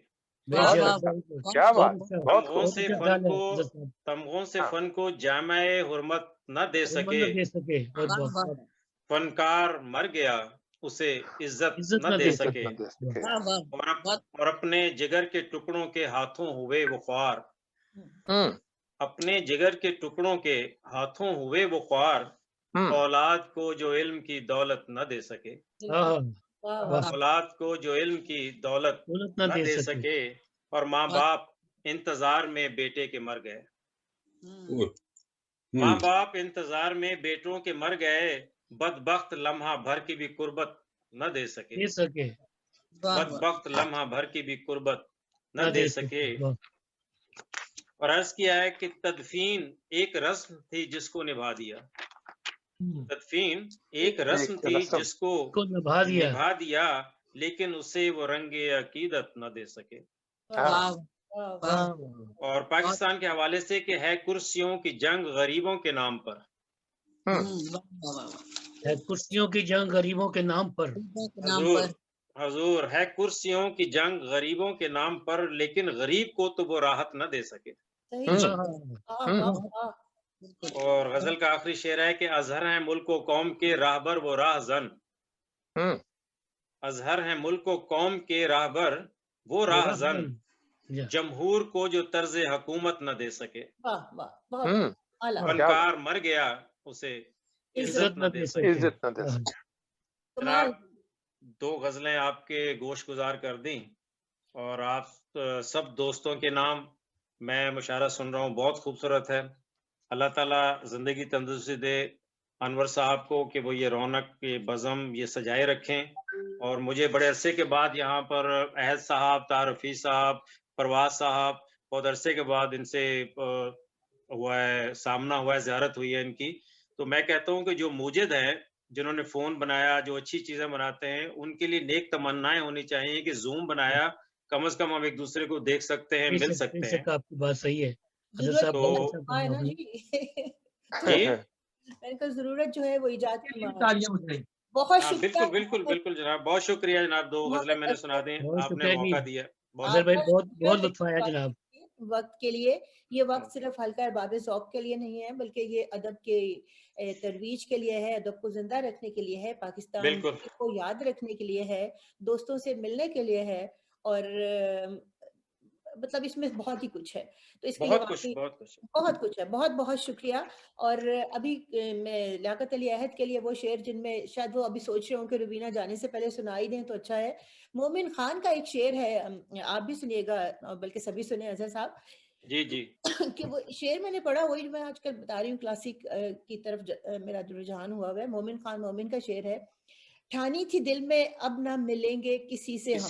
क्या बात। तमगों से फन को जामाए हुर्मत न दे सके, फनकार मर गया उसे इज्जत न दे सके। और अपने जिगर के टुकड़ों के हाथों हुए वो ख्वार, अपने जिगर के टुकड़ों के हाथों हुए वो ख्वार, औलाद को जो इल्म की दौलत न दे सके, औलाद को जो इल्म की दौलत न दे सके, और माँ बाप इंतजार में बेटे के मर गए, माँ बाप इंतजार में बेटों के मर गए, बदबख्त लम्हा भर की भी कुर्बत न दे सके, बदबख्त लम्हा भर की भी कुर्बत न दे सके। और अर्ज किया है कि तदफीन एक रस्म थी जिसको निभा दिया, तदफीन एक रस्म थी जिसको निभा दिया, लेकिन उसे वो रंगे अकीदत न दे सके। और पाकिस्तान के हवाले से कि है कुर्सियों की जंग गरीबों के नाम पर, है कुर्सियों की जंग गरीबों के नाम पर, हजूर है कुर्सियों की जंग गरीबों के नाम पर, लेकिन गरीब को तो वो राहत न दे सके। और गजल का आखिरी शेर है कि अजहर है मुल्क व कौम के राहबर वो राहजन, अजहर है मुल्क व कौम के राहबर वो राहजन, जमहूर को जो तर्ज हुकूमत न दे सके, फनकार मर गया उसे इज्जत न दे सके। दो गजलें आपके गोश गुजार कर दी, और आप सब दोस्तों के नाम मैं मुशारा सुन रहा हूँ, बहुत खूबसूरत है। अल्लाह ताला जिंदगी तंदुरुस्ती दे अनवर साहब को कि वो ये रौनक, ये बज़म ये सजाए रखें। और मुझे बड़े अरसे के बाद यहाँ पर अहद साहब, तारफी साहब, परवाज साहब, बहुत अरसे के बाद इनसे हुआ है, सामना हुआ है, ज़ियारत हुई है इनकी। तो मैं कहता हूँ कि जो मूजिद हैं, जिन्होंने फ़ोन बनाया, जो अच्छी चीज़ें बनाते हैं, उनके लिए नेक तमन्नाएं होनी चाहिए कि जूम बनाया, कम से कम हम एक दूसरे को देख सकते हैं, मिल सकते हैं। आपकी बात सही है। जरूरत जो है वो इजाद की बहुत शुक्रिया। बिल्कुल बिल्कुल जनाब, बहुत शुक्रिया जनाब। दो गजलें मैंने सुना दी, आपने मौका दिया। बहुत लुत्फ आया जनाब। वक्त के लिए ये वक्त सिर्फ हल्का बाबे ज़ौक़ के लिए नहीं है, बल्कि ये अदब के तरवीज के लिए है, अदब को जिंदा रखने के लिए है, पाकिस्तान को याद रखने के लिए है, दोस्तों से मिलने के लिए है, और मतलब इसमें बहुत ही कुछ है। तो इसके लिए बहुत कुछ है। बहुत बहुत शुक्रिया। और अभी मैं लियाकत अली अहद के लिए वो शेर जिनमें शायद वो अभी सोच रहे हो कि रुबीना जाने से पहले सुनाई दें तो अच्छा है। मोमिन खान का एक शेर है, आप भी सुनिएगा, बल्कि सभी सुने अजहर साहब। जी जी। कि वो शेर मैंने पढ़ा, वही मैं आजकल बता रही हूँ, क्लासिक की तरफ मेरा रुझान हुआ है। मोमिन खान मोमिन का शेर है, ठानी थी दिल में अब ना मिलेंगे किसी से हम।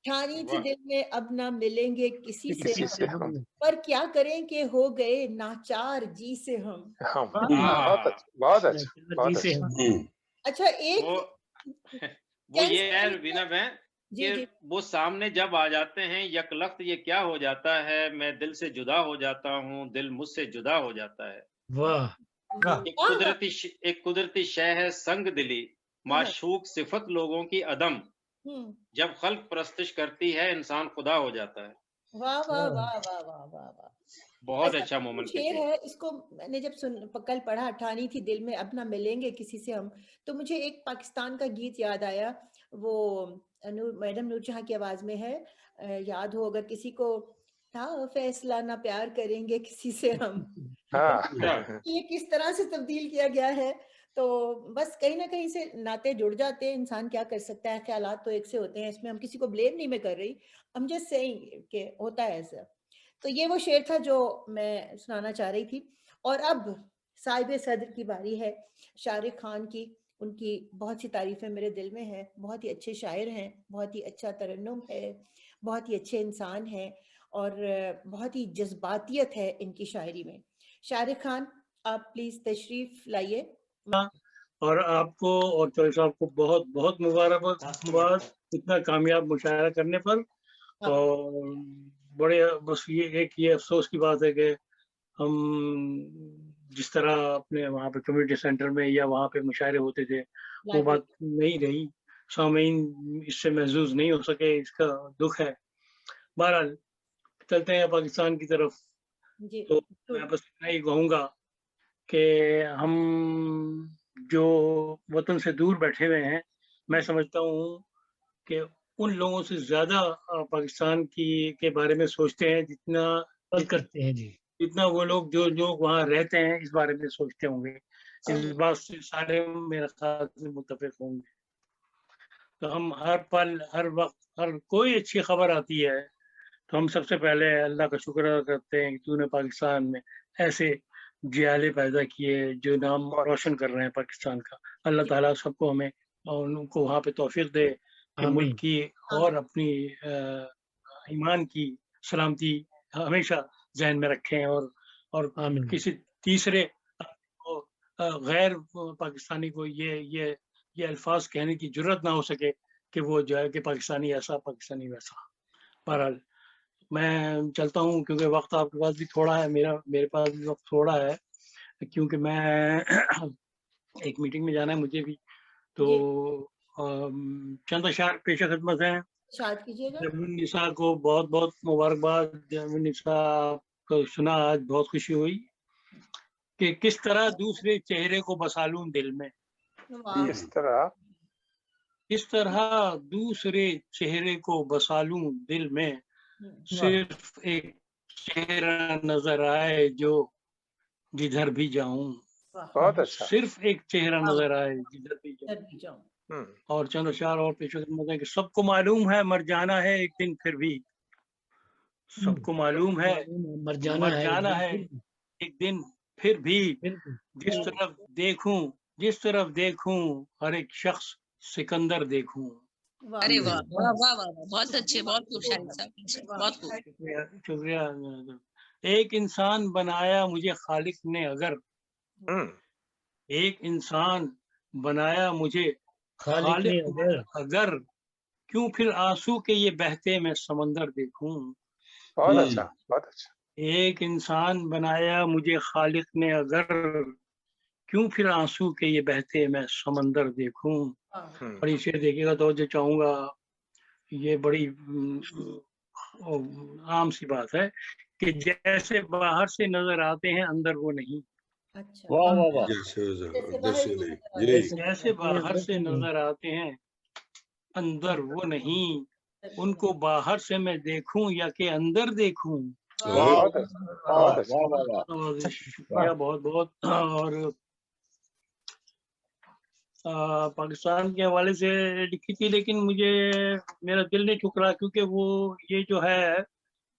ठानी थी दिल में अब ना मिलेंगे किसी से हम, पर क्या करें कि हो गए नाचार जी से हम। बहुत अच्छा बहुत अच्छा। अच्छा एक वो ये है रुबीना बहन कि वो सामने जब आ जाते हैं यकलख्त ये क्या हो जाता है, मैं दिल से जुदा हो जाता हूँ, दिल मुझसे जुदा हो जाता है। वाह। एक कुदरती शय है संग दिली, माशूक सिफत लोगों की अदम, जब खल्क परस्तिश करती है इंसान खुदा हो जाता है। वाह वाह वाह वाह वाह वाह वाह। बहुत अच्छा मोमेंट शेर है। इसको मैंने जब कल पढ़ा, ठानी थी दिल में अब ना मिलेंगे किसी से हम, तो मुझे एक पाकिस्तान का गीत याद आया। वो मैडम नूर जहां की आवाज में है, याद हो अगर किसी को, था फैसला ना प्यार करेंगे किसी से हम। ये किस तरह से तब्दील किया गया है। तो बस कहीं ना कहीं से नाते जुड़ जाते हैं, इंसान क्या कर सकता है, ख्यालात तो एक से होते हैं, इसमें हम किसी को ब्लेम नहीं मैं कर रही, हम जस्ट सेइंग कि होता है ऐसा। तो ये वो शेर था जो मैं सुनाना चाह रही थी। और अब साहिब सदर की बारी है, शाहरुख खान की। उनकी बहुत सी तारीफें मेरे दिल में है, बहुत ही अच्छे शायर हैं, बहुत ही अच्छा तरन्नुम है, बहुत ही अच्छे इंसान हैं, और बहुत ही जज्बातियत है इनकी शायरी में। शाहरुख खान, आप प्लीज तशरीफ लाइए। और आपको और चौधरी साहब को बहुत बहुत मुबारकबाद इतना कामयाब मुशायरा करने पर। और बड़े बस ये अफसोस की बात है कि हम जिस तरह अपने वहाँ पे कम्युनिटी सेंटर में या वहाँ पे मुशायरे होते थे वो बात नहीं रही, सामीन इससे महसूस नहीं हो सके, इसका दुख है। बहरहाल चलते हैं पाकिस्तान की तरफ। तो मैं बस इतना ही कहूँगा कि हम जो वतन से दूर बैठे हुए हैं, मैं समझता हूँ कि उन लोगों से ज्यादा पाकिस्तान के बारे में सोचते हैं जितना करते हैं जी, जितना वो लोग जो लोग वहाँ रहते हैं इस बारे में सोचते होंगे। इस बात से सारे मेरे ख्याल से मुत्तफिक होंगे। तो हम हर पल हर वक्त हर कोई अच्छी खबर आती है तो हम सबसे पहले अल्लाह का शुक्र अदा करते हैं कि तूने पाकिस्तान में ऐसे जियाले पैदा किए जो नाम रोशन कर रहे हैं पाकिस्तान का। अल्लाह ताला सबको हमें और उनको वहाँ पे तौफीक दे कि मुल्क की और अपनी ईमान की सलामती हमेशा जहन में रखें और किसी तीसरे गैर पाकिस्तानी को ये अल्फाज कहने की जुर्रत ना हो सके कि वो जो है कि पाकिस्तानी ऐसा पाकिस्तानी वैसा। बहरहाल मैं चलता हूँ क्योंकि वक्त आपके पास भी थोड़ा है, मेरे पास भी वक्त थोड़ा है, क्योंकि मैं एक मीटिंग में जाना है मुझे भी। तो चंद अशार पेश खिदमत है। निसा को बहुत बहुत मुबारकबाद। निसा को सुना आज बहुत खुशी हुई कि किस तरह दूसरे चेहरे को बसा लूं दिल में। किस तरह दूसरे चेहरे को बसा लूं दिल में, सिर्फ एक चेहरा नजर आए जो जिधर भी जाऊं। बहुत अच्छा। सिर्फ एक चेहरा नजर आए जिधर भी जाऊं। और चंद अशार और पेश खिदमत है कि सबको मालूम है मर जाना है एक दिन फिर भी, सबको मालूम है मर जाना है एक दिन फिर भी, जिस तरफ देखूं हर एक शख्स सिकंदर देखूं। अरे वाह वाह वाह वाह, बहुत अच्छे, बहुत खूब शायद साहब, बहुत खूब। शुक्रिया। एक इंसान बनाया मुझे खालिक ने अगर, एक इंसान बनाया मुझे खालिक ने अगर, क्यों फिर आंसू के ये बहते मैं समंदर देखूं। बहुत अच्छा बहुत अच्छा। एक इंसान बनाया मुझे खालिक ने अगर, क्यों फिर आंसू के ये बहते मैं समंदर देखूं। और इसे देखिएगा तो जो चाहूंगा, ये बड़ी आम सी बात है कि जैसे बाहर से नजर आते हैं अंदर वो नहीं। अच्छा। वाह वाह वाह। जैसे बाहर से नजर आते हैं अंदर वो नहीं, उनको बाहर से मैं देखूं या कि अंदर देखूं। शुक्रिया बहुत बहुत। और पाकिस्तान के हवाले से लिखी थी लेकिन मुझे मेरा दिल नहीं ठुकरा क्योंकि वो ये जो है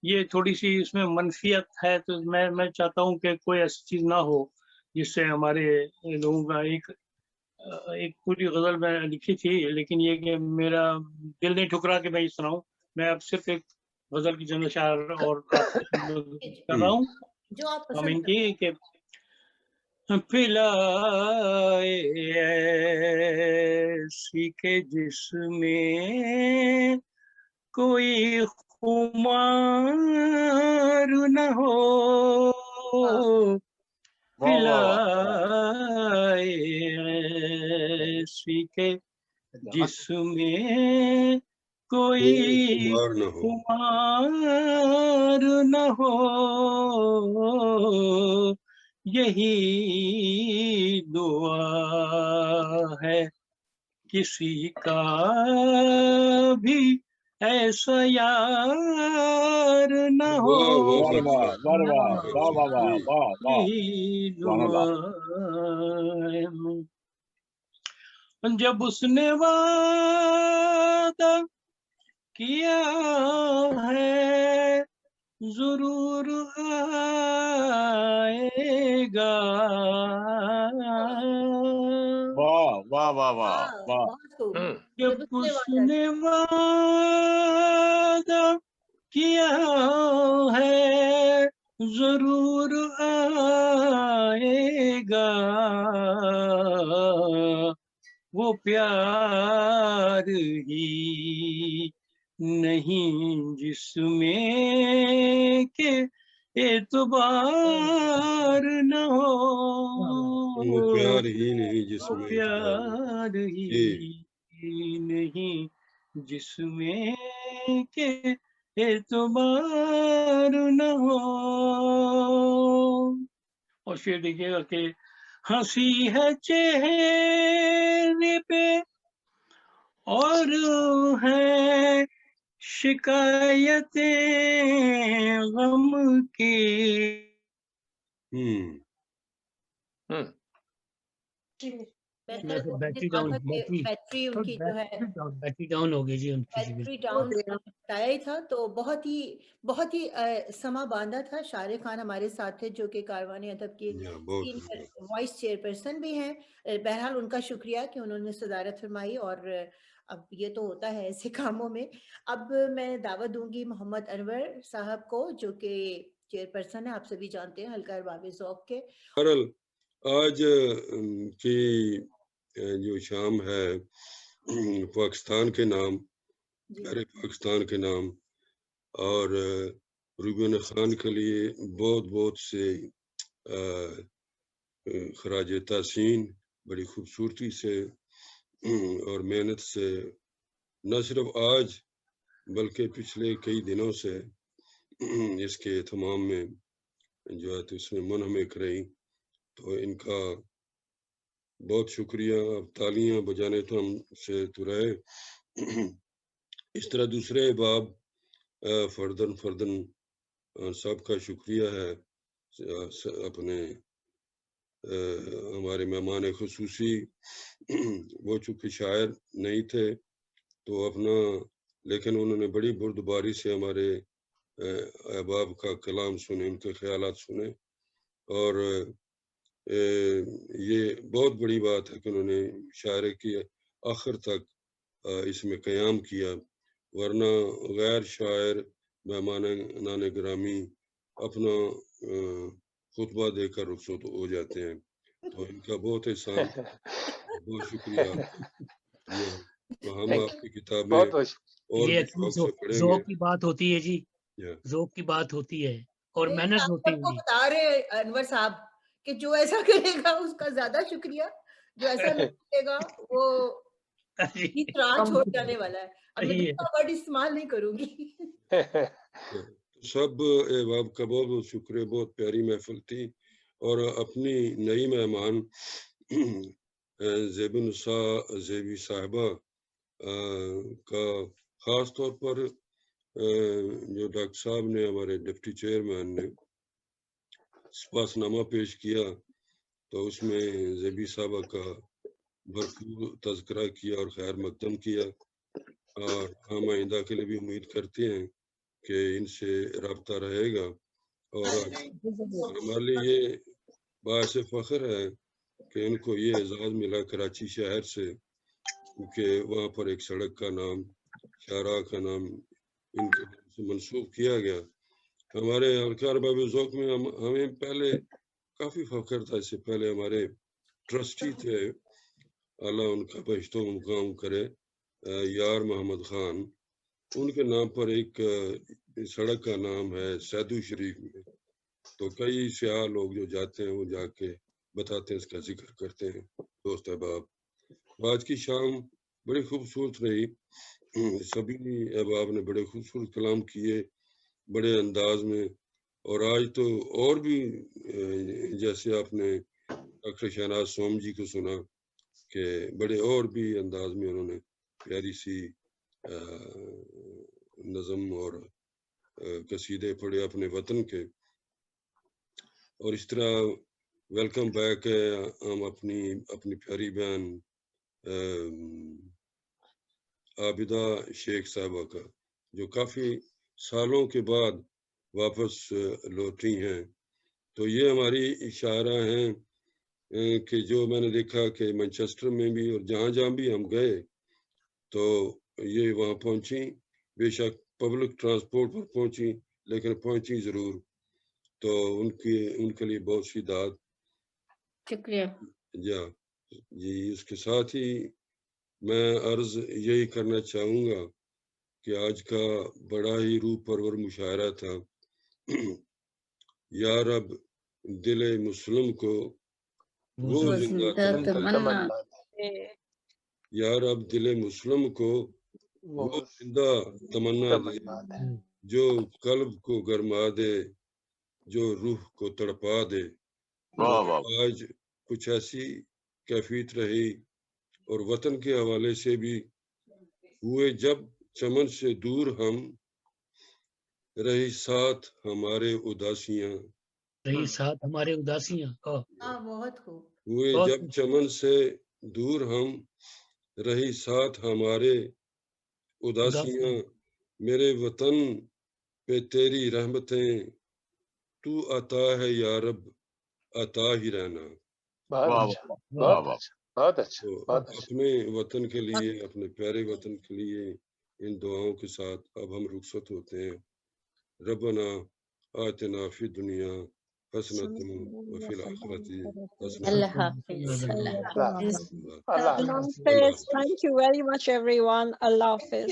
ये थोड़ी सी इसमें मनफियत है। तो मैं चाहता हूँ कि कोई ऐसी चीज ना हो जिससे हमारे लोगों का एक पूरी गजल में लिखी थी लेकिन ये कि मेरा दिल नहीं ठुकरा कि मैं ये सुनाऊं। मैं अब सिर्फ एक गजल की चंद अशार और कर रहा हूँ जो आप कमेंट पसंद की कि पिलाए ऐसी के जिसमें कोई खुमार न हो, पिलाए ऐसी के जिसमें कोई खुमार न हो, यही दुआ है किसी का भी ऐसा यार न हो, यही दुआ है। जब उसने वादा किया है जरूर आएगा, जब उसने वादा किया है जरूर आएगा, वो प्यार ही नहीं जिसमें के एतबार न हो, वो प्यार ही नहीं जिसमें प्यार ही नहीं जिसमें के एतबार न हो। और फिर देखिएगा कि हंसी है चेहरे पे और है शिकायतें गम की, बैटरी डाउन बैटरी उनकी जो है बैटरी डाउन हो गई जी उनकी। बैटरी डाउन बताया ही था, तो बहुत ही समा बांधा था। शारे खान हमारे साथ थे जो कि कारवानी अदब के वाइस चेयरपर्सन भी हैं। बहरहाल उनका शुक्रिया कि उन्होंने सदारत फरमाई, और अब ये तो होता है ऐसे कामों में। अब मैं दावत दूंगी मोहम्मद अनवर साहब को, जो कि चेयरपर्सन है, आप सभी जानते हैं हल्का अरबाब ज़ौक़ के। आज की जो शाम है पाकिस्तान के नाम, प्यारे पाकिस्तान के नाम, और रूबीन खान के लिए बहुत बहुत से खराज तहसीन, बड़ी खूबसूरती से और मेहनत से, न सिर्फ आज बल्कि पिछले कई दिनों से इसके तमाम में जो है तो इसमें मुनहमिक रही, तो इनका बहुत शुक्रिया। अब तालियां बजाने तो हमसे तो रहे, इस तरह दूसरे बाब फर्दन सबका शुक्रिया है। अपने हमारे मेहमान खुसूसी, वो चूँकि शायर नहीं थे तो अपना, लेकिन उन्होंने बड़ी बुर्दबारी से हमारे अहबाब का कलाम सुने, उनके ख्यालात सुने, और ये बहुत बड़ी बात है कि उन्होंने शायरी की आखिर तक इसमें क़याम किया, वरना गैर शायर मेहमान ग्रामी अपना खुतबा देकर रुखसत हो जाते हैं, तो इनका बहुत एहसान, बहुत शुक्रिया। तो हम आपकी किताबें और ज़ौक़ की बात होती है जी, ज़ौक़ की बात होती है और मेहनत होती है। बता रहे अनवर साहब कि जो ऐसा करेगा उसका ज्यादा शुक्रिया, जो ऐसा नहीं करेगा वो इतराज छोड़ जाने वाला है। अब मैं दूसरा वर्ड इस्तेमाल नहीं करूंगी। सब अहबाब का बहुत बहुत शुक्रिया, बहुत प्यारी महफिल थी। और अपनी नई मेहमान ज़ेबी साहिबा का ख़ास तौर पर जो डॉक्टर साहब ने, हमारे डिप्टी चेयरमैन ने सपासनामा पेश किया, तो उसमें ज़ेबी साहिबा का भरपूर तज़किरा किया और खैर मकदम किया, और हम आइंदा के लिए भी उम्मीद करते हैं कि इनसे रब्ता रहेगा। और हमारे लिए ये बाइस फ़ख्र है कि इनको ये एजाज़ मिला कराची शहर से, क्योंकि वहाँ पर एक सड़क का नाम, शाहराह का नाम इनके मंसूब किया गया। हमारे हल्का बाब ज़ौक़ में हमें पहले काफ़ी फख्र था। इससे पहले हमारे ट्रस्टी थे, अल्लाह उनका बहिश्तो मुक़ाम करे, यार मोहम्मद खान, उनके नाम पर एक सड़क का नाम है सैदू शरीफ में। तो कई सियाह लोग जो जाते हैं वो जाके बताते हैं, इसका जिक्र करते हैं दोस्त अहबाब। आज की शाम बड़ी खूबसूरत रही। सभी अहबाब ने बड़े खूबसूरत कलाम किए बड़े अंदाज में। और आज तो और भी जैसे आपने डॉक्टर शहनाज सोम जी को सुना कि बड़े और भी अंदाज में उन्होंने प्यारी सी नज़म और कसीदे पढ़े अपने वतन के। और इस तरह वेलकम बैक है हम अपनी प्यारी बहन आबिदा शेख साहबा का, जो काफ़ी सालों के बाद वापस लौटी हैं। तो ये हमारी इशारा हैं कि जो मैंने देखा कि मैनचेस्टर में भी और जहाँ जहाँ भी हम गए तो ये वहाँ पहुँची, बेशक पब्लिक ट्रांसपोर्ट पर पहुँची लेकिन पहुँची ज़रूर। तो उनके लिए बहुत सी दाद, शुक्रिया जी। इसके साथ ही मैं अर्ज यही करना चाहूँगा कि आज का बड़ा ही रूह परवर मुशायरा था। या रब दिले मुस्लिम को वो जिंदा तमन्ना दे, या रब दिले मुस्लिम को वो जिंदा तमन्ना दे, जो कल्ब को गरमा दे, जो रूह को तड़पा दे। आज कुछ ऐसी कैफियत रही और वतन के हवाले से भी हुए जब चमन से दूर हम, रही साथ हमारे उदासियां, रही साथ हमारे उदासियां। बहुत खूब। हुए जब चमन से दूर हम, रही साथ हमारे उदासियां, मेरे वतन पे तेरी रहमतें तू अता है या रब, अता ही रहना। बहुत अच्छा। तो अपने वतन के लिए, अपने प्यारे वतन के लिए इन दुआओं के साथ अब हम रुखसत होते हैं। रब्बना आतिना फी दुनिया हसनतुन व fill आखिरति हसनतुन। Thank you very much everyone. Allah Hafiz.